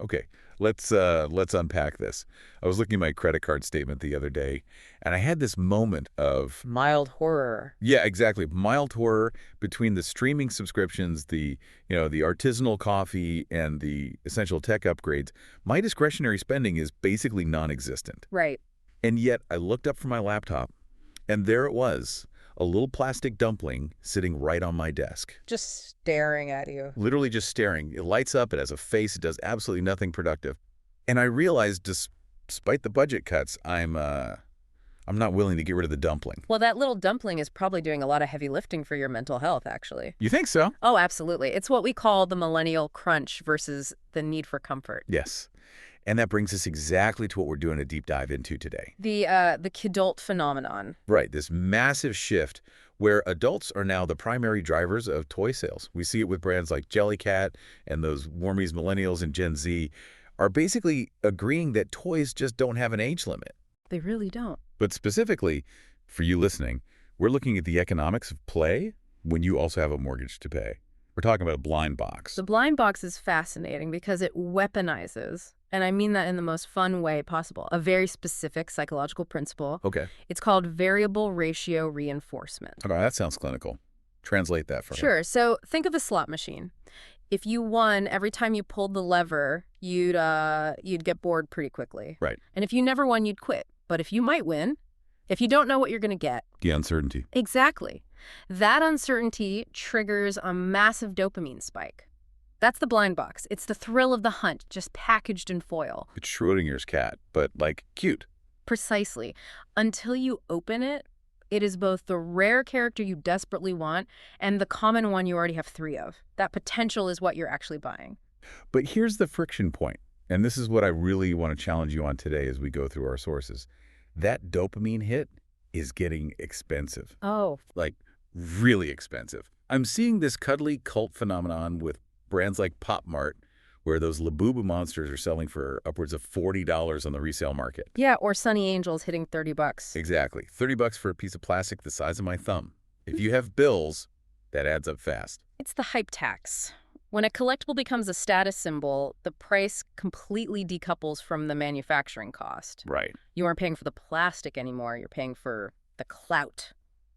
Okay, let's unpack this. I was looking at my credit card statement the other day, and I had this moment of Mild horror. yeah, exactly, mild horror between the streaming subscriptions, the artisanal coffee, and the essential tech upgrades. My discretionary spending is basically non-existent. Right. And yet I looked up from my laptop, and there it was, a little plastic dumpling sitting right on my desk. Just staring at you. Literally just staring. It lights up, it has a face, it does absolutely nothing productive. And I realized, despite the budget cuts, I'm not willing to get rid of the dumpling. Well, that little dumpling is probably doing a lot of heavy lifting for your mental health, actually. You think so? Oh, absolutely. It's what we call the millennial crunch versus the need for comfort. Yes. And that brings us exactly to what we're doing a deep dive into today. The kidult phenomenon. Right, this massive shift where adults are now the primary drivers of toy sales. We see it with brands like Jellycat, and those Warmies millennials and Gen Z are basically agreeing that toys just don't have an age limit. They really don't. But specifically, for you listening, we're looking at the economics of play when you also have a mortgage to pay. We're talking about a blind box. The blind box is fascinating because it weaponizes, and I mean that in the most fun way possible, a very specific psychological principle. Okay. It's called variable ratio reinforcement. Okay, that sounds clinical. Translate that for me. Sure. So think of a slot machine. If you won every time you pulled the lever, you'd get bored pretty quickly. Right. And if you never won, you'd quit. But if you might win, if you don't know what you're going to get. The uncertainty. Exactly. That uncertainty triggers a massive dopamine spike. That's the blind box. It's the thrill of the hunt, just packaged in foil. It's Schrodinger's cat, but like cute. Precisely. Until you open it, it is both the rare character you desperately want and the common one you already have 3 of. That potential is what you're actually buying. But here's the friction point, and this is what I really want to challenge you on today as we go through our sources. That dopamine hit is getting expensive. Oh. Like, really expensive. I'm seeing this cuddly cult phenomenon with brands like Pop Mart, where those Labubu monsters are selling for upwards of $40 on the resale market. Yeah, or Sunny Angels hitting $30. Exactly. $30 for a piece of plastic the size of my thumb. If you have bills, that adds up fast. It's the hype tax. When a collectible becomes a status symbol, the price completely decouples from the manufacturing cost. Right. You aren't paying for the plastic anymore. You're paying for the clout.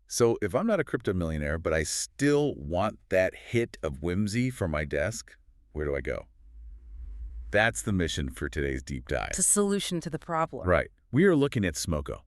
So if I'm not a crypto millionaire, but I still want that hit of whimsy for my desk, where do I go? That's the mission for today's deep dive. It's a solution to the problem. Right. We are looking at Smoko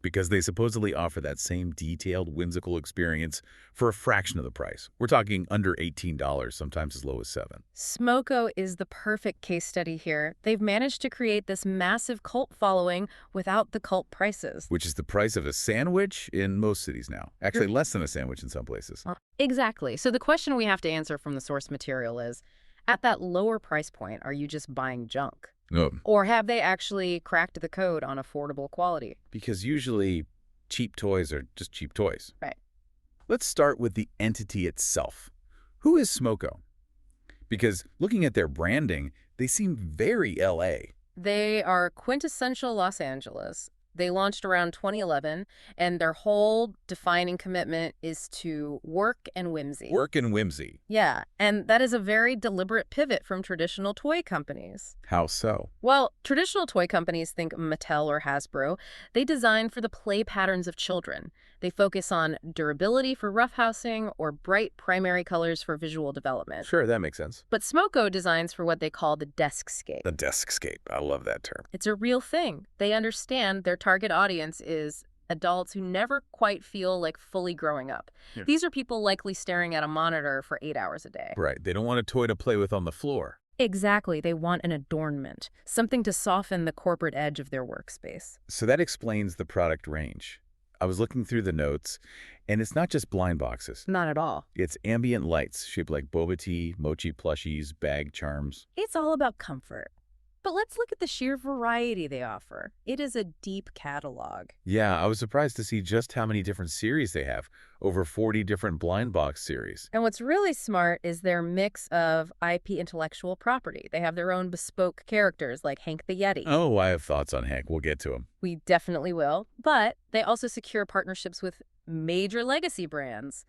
because they supposedly offer that same detailed, whimsical experience for a fraction of the price. We're talking under $18, sometimes as low as $7. Smoko is the perfect case study here. They've managed to create this massive cult following without the cult prices. Which is the price of a sandwich in most cities now. Actually, less than a sandwich in some places. Exactly. So the question we have to answer from the source material is, at that lower price point, are you just buying junk? No. Or have they actually cracked the code on affordable quality? Because usually cheap toys are just cheap toys. Right. Let's start with the entity itself. Who is Smoko? Because looking at their branding, they seem very LA. They are quintessential Los Angeles. They launched around 2011, and their whole defining commitment is to work and whimsy. Work and whimsy. Yeah, and that is a very deliberate pivot from traditional toy companies. How so? Well, traditional toy companies, think Mattel or Hasbro, they design for the play patterns of children. They focus on durability for roughhousing or bright primary colors for visual development. Sure, that makes sense. But Smoko designs for what they call the deskscape. The deskscape. I love that term. It's a real thing. They understand their target audience is adults who never quite feel like fully growing up. Yeah. These are people likely staring at a monitor for 8 hours a day. Right. They don't want a toy to play with on the floor. Exactly. They want an adornment, something to soften the corporate edge of their workspace. So that explains the product range. I was looking through the notes, and it's not just blind boxes. Not at all. It's ambient lights shaped like boba tea, mochi plushies, bag charms. It's all about comfort. But let's look at the sheer variety they offer. It is a deep catalog. Yeah, I was surprised to see just how many different series they have. Over 40 different blind box series. And what's really smart is their mix of IP intellectual property. They have their own bespoke characters like Hank the Yeti. Oh, I have thoughts on Hank. We'll get to him. We definitely will. But they also secure partnerships with major legacy brands.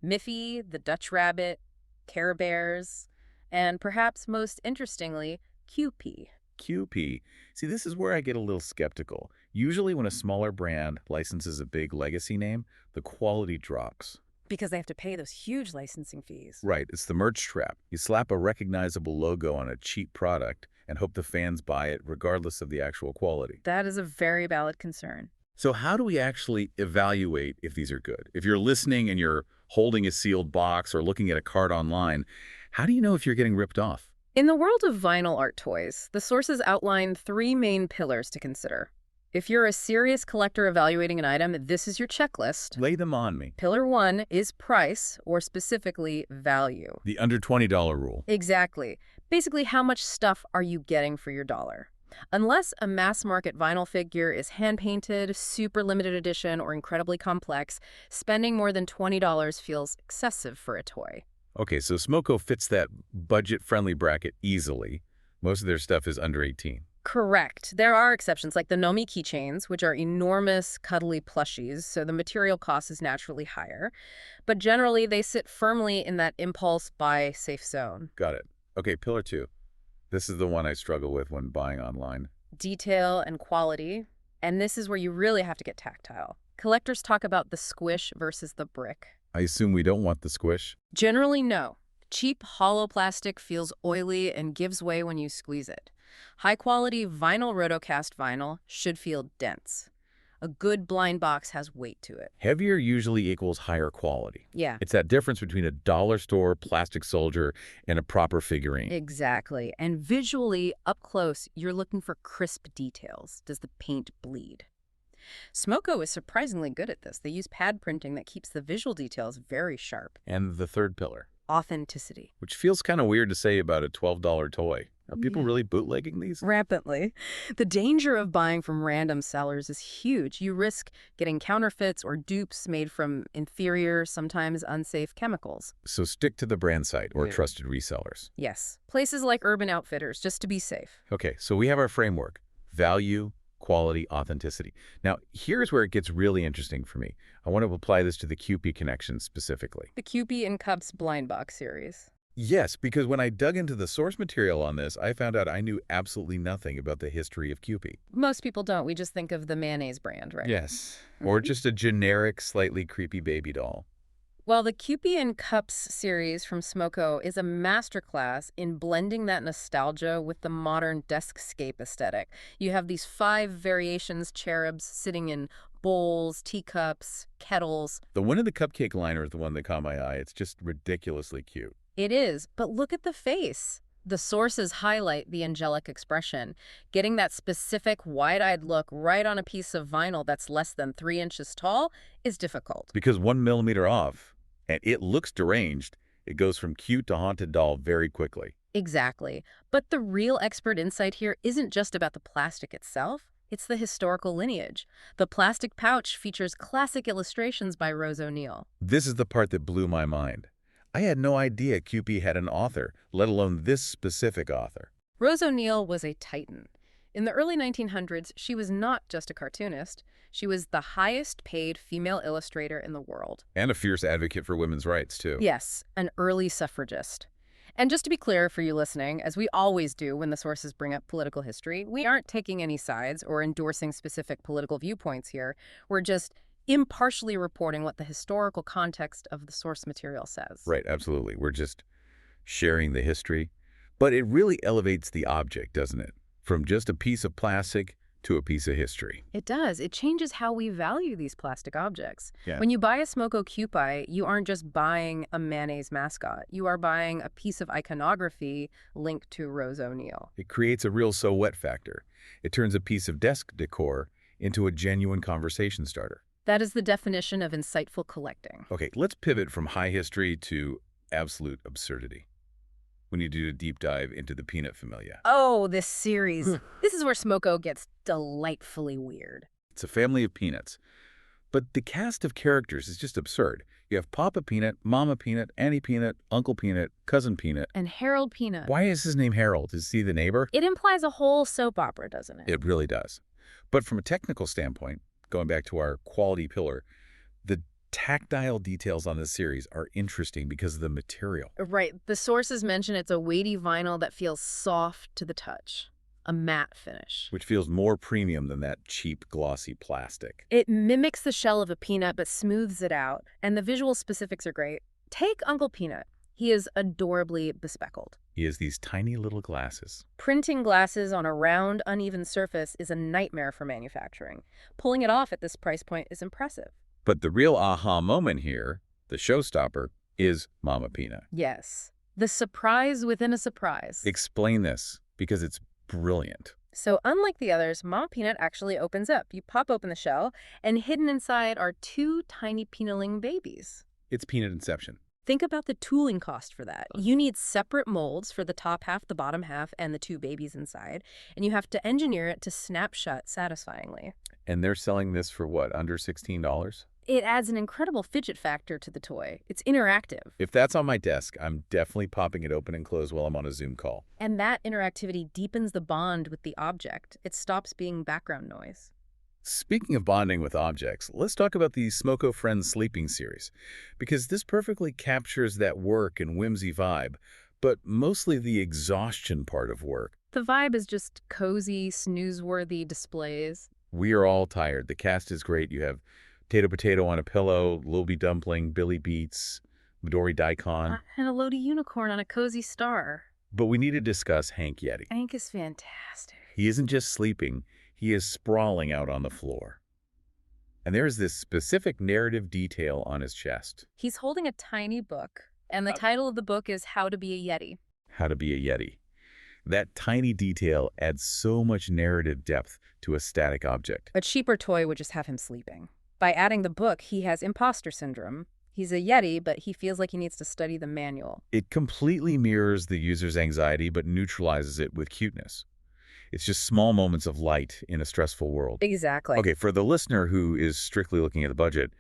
Miffy, the Dutch Rabbit, Care Bears, and perhaps most interestingly, QP. QP. See, this is where I get a little skeptical. Usually when a smaller brand licenses a big legacy name, the quality drops. Because they have to pay those huge licensing fees. Right, it's the merch trap. You slap a recognizable logo on a cheap product and hope the fans buy it regardless of the actual quality. That is a very valid concern. So how do we actually evaluate if these are good? If you're listening and you're holding a sealed box or looking at a card online, how do you know if you're getting ripped off? In the world of vinyl art toys, the sources outline 3 main pillars to consider. If you're a serious collector evaluating an item, this is your checklist. Lay them on me. Pillar 1 is price, or specifically value. The under $20 rule. Exactly. Basically, how much stuff are you getting for your dollar? Unless a mass-market vinyl figure is hand-painted, super limited edition, or incredibly complex, spending more than $20 feels excessive for a toy. Okay, so Smoko fits that budget-friendly bracket easily. Most of their stuff is under 18. Correct. There are exceptions, like the Nomi keychains, which are enormous, cuddly plushies, so the material cost is naturally higher. But generally, they sit firmly in that impulse buy safe zone. Got it. Okay, pillar 2. This is the one I struggle with when buying online. Detail and quality. And this is where you really have to get tactile. Collectors talk about the squish versus the brick. I assume we don't want the squish? Generally, no. Cheap, hollow plastic feels oily and gives way when you squeeze it. High-quality vinyl rotocast vinyl should feel dense. A good blind box has weight to it. Heavier usually equals higher quality. Yeah. It's that difference between a dollar store plastic soldier and a proper figurine. Exactly. And visually, up close, you're looking for crisp details. Does the paint bleed? Smoko is surprisingly good at this. They use pad printing that keeps the visual details very sharp. And the third pillar, Authenticity. which feels kind of weird to say about a $12 toy. Are people really bootlegging these? Rampantly. The danger of buying from random sellers is huge. You risk getting counterfeits or dupes made from inferior, sometimes unsafe chemicals. So stick to the brand site or trusted resellers. Yes. Places like Urban Outfitters, just to be safe. Okay, so we have our framework: value, quality, authenticity. Now, here's where it gets really interesting for me. I want to apply this to the QP connection specifically. The QP and Cups blind box series. Yes, because when I dug into the source material on this, I found out I knew absolutely nothing about the history of QP. Most people don't. We just think of the mayonnaise brand, right? Yes, or just a generic, slightly creepy baby doll. Well, the QP and Cups series from Smoko is a masterclass in blending that nostalgia with the modern deskscape aesthetic. You have these 5 variations cherubs sitting in bowls, teacups, kettles. The one in the cupcake liner is the one that caught my eye. It's just ridiculously cute. It is, but look at the face. The sources highlight the angelic expression. Getting that specific wide-eyed look right on a piece of vinyl that's less than 3 inches tall is difficult. Because 1 millimeter off, and it looks deranged, it goes from cute to haunted doll very quickly. Exactly. But the real expert insight here isn't just about the plastic itself. It's the historical lineage. The plastic pouch features classic illustrations by Rose O'Neill. This is the part that blew my mind. I had no idea QP had an author, let alone this specific author. Rose O'Neill was a titan. In the early 1900s, she was not just a cartoonist. She was the highest-paid female illustrator in the world. And a fierce advocate for women's rights, too. Yes, an early suffragist. And just to be clear for you listening, as we always do when the sources bring up political history, we aren't taking any sides or endorsing specific political viewpoints here. We're just impartially reporting what the historical context of the source material says. Right, absolutely. We're just sharing the history. But it really elevates the object, doesn't it? From just a piece of plastic to a piece of history. It does. It changes how we value these plastic objects. Yeah. When you buy a Smoko Kewpie, you aren't just buying a mayonnaise mascot. You are buying a piece of iconography linked to Rose O'Neill. It creates a real so what factor. It turns a piece of desk decor into a genuine conversation starter. That is the definition of insightful collecting. Okay, let's pivot from high history to absolute absurdity. We need to do a deep dive into the peanut familia. Oh, this series. This is where Smoko gets delightfully weird. It's a family of peanuts. But the cast of characters is just absurd. You have Papa Peanut, Mama Peanut, Annie Peanut, Uncle Peanut, Cousin Peanut. And Harold Peanut. Why is his name Harold? Is he the neighbor? It implies a whole soap opera, doesn't it? It really does. But from a technical standpoint, going back to our quality pillar, the tactile details on this series are interesting because of the material. Right. The sources mention it's a weighty vinyl that feels soft to the touch. A matte finish. Which feels more premium than that cheap, glossy plastic. It mimics the shell of a peanut but smooths it out, and the visual specifics are great. Take Uncle Peanut. He is adorably bespeckled. He has these tiny little glasses. Printing glasses on a round, uneven surface is a nightmare for manufacturing. Pulling it off at this price point is impressive. But the real aha moment here, the showstopper, is Mama Peanut. Yes. The surprise within a surprise. Explain this, because it's brilliant. So unlike the others, Mama Peanut actually opens up. You pop open the shell, and hidden inside are two tiny peanutling babies. It's peanut inception. Think about the tooling cost for that. You need separate molds for the top half, the bottom half, and the two babies inside, and you have to engineer it to snap shut satisfyingly. And they're selling this for what, under $16? It adds an incredible fidget factor to the toy. It's interactive. If that's on my desk, I'm definitely popping it open and close while I'm on a Zoom call. And that interactivity deepens the bond with the object. It stops being background noise. Speaking of bonding with objects, let's talk about the Smoko Friends Sleeping series, because this perfectly captures that work and whimsy vibe, but mostly the exhaustion part of work. The vibe is just cozy, snooze-worthy displays. We are all tired. The cast is great. You have Potato on a pillow, Lilby Dumpling, Billy Beats, Midori Daikon. And a Lodi unicorn on a cozy star. But we need to discuss Hank Yeti. Hank is fantastic. He isn't just sleeping, he is sprawling out on the floor. And there is this specific narrative detail on his chest. He's holding a tiny book, and the title of the book is How to Be a Yeti. How to Be a Yeti. That tiny detail adds so much narrative depth to a static object. A cheaper toy would just have him sleeping. By adding the book, he has imposter syndrome. He's a Yeti, but he feels like he needs to study the manual. It completely mirrors the user's anxiety, but neutralizes it with cuteness. It's just small moments of light in a stressful world. Exactly. Okay, for the listener who is strictly looking at the budget,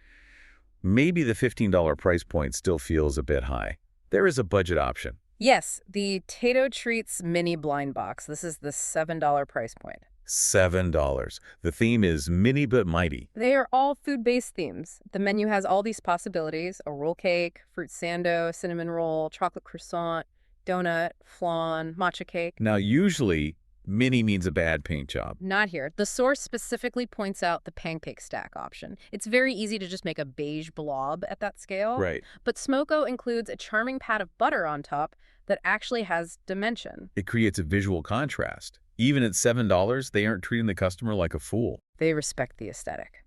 maybe the $15 price point still feels a bit high. There is a budget option. Yes, the Tato Treats Mini Blind Box. This is the $7 price point. $7. The theme is mini but mighty. They are all food-based themes. The menu has all these possibilities: a roll cake, fruit sando, cinnamon roll, chocolate croissant, donut, flan, matcha cake. Now, usually, mini means a bad paint job. Not here. The source specifically points out the pancake stack option. It's very easy to just make a beige blob at that scale. Right. But Smoko includes a charming pat of butter on top that actually has dimension. It creates a visual contrast. Even at $7, they aren't treating the customer like a fool. They respect the aesthetic.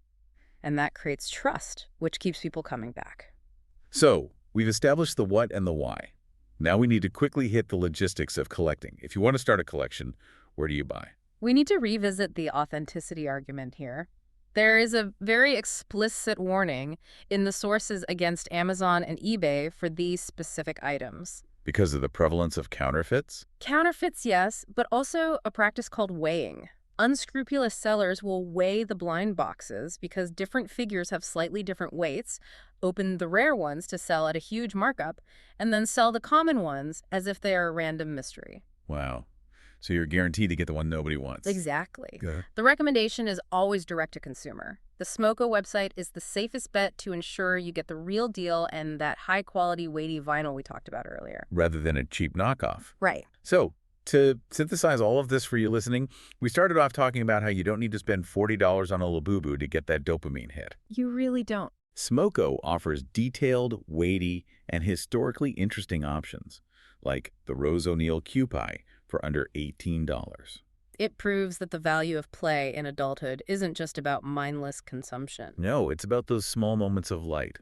And that creates trust, which keeps people coming back. So, we've established the what and the why. Now we need to quickly hit the logistics of collecting. If you want to start a collection, where do you buy? We need to revisit the authenticity argument here. There is a very explicit warning in the sources against Amazon and eBay for these specific items. Because of the prevalence of counterfeits? Counterfeits, yes, but also a practice called weighing. Unscrupulous sellers will weigh the blind boxes because different figures have slightly different weights, open the rare ones to sell at a huge markup, and then sell the common ones as if they are a random mystery. Wow. So you're guaranteed to get the one nobody wants. Exactly. Good. The recommendation is always direct to consumer. The Smoko website is the safest bet to ensure you get the real deal and that high-quality, weighty vinyl we talked about earlier. Rather than a cheap knockoff. Right. So, to synthesize all of this for you listening, we started off talking about how you don't need to spend $40 on a Labubu to get that dopamine hit. You really don't. Smoko offers detailed, weighty, and historically interesting options, like the Rose O'Neal Q-Pie for under $18. It proves that the value of play in adulthood isn't just about mindless consumption. No, it's about those small moments of light,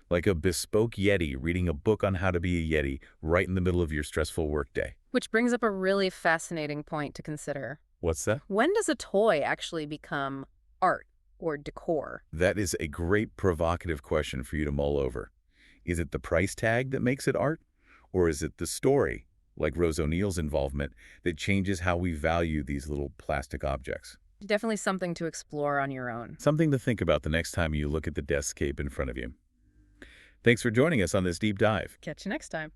like a bespoke Yeti reading a book on how to be a Yeti right in the middle of your stressful workday. Which brings up a really fascinating point to consider. What's that? When does a toy actually become art or decor? That is a great provocative question for you to mull over. Is it the price tag that makes it art? Or is it the story, like Rose O'Neal's involvement, that changes how we value these little plastic objects? Definitely something to explore on your own. Something to think about the next time you look at the deskscape in front of you. Thanks for joining us on this deep dive. Catch you next time.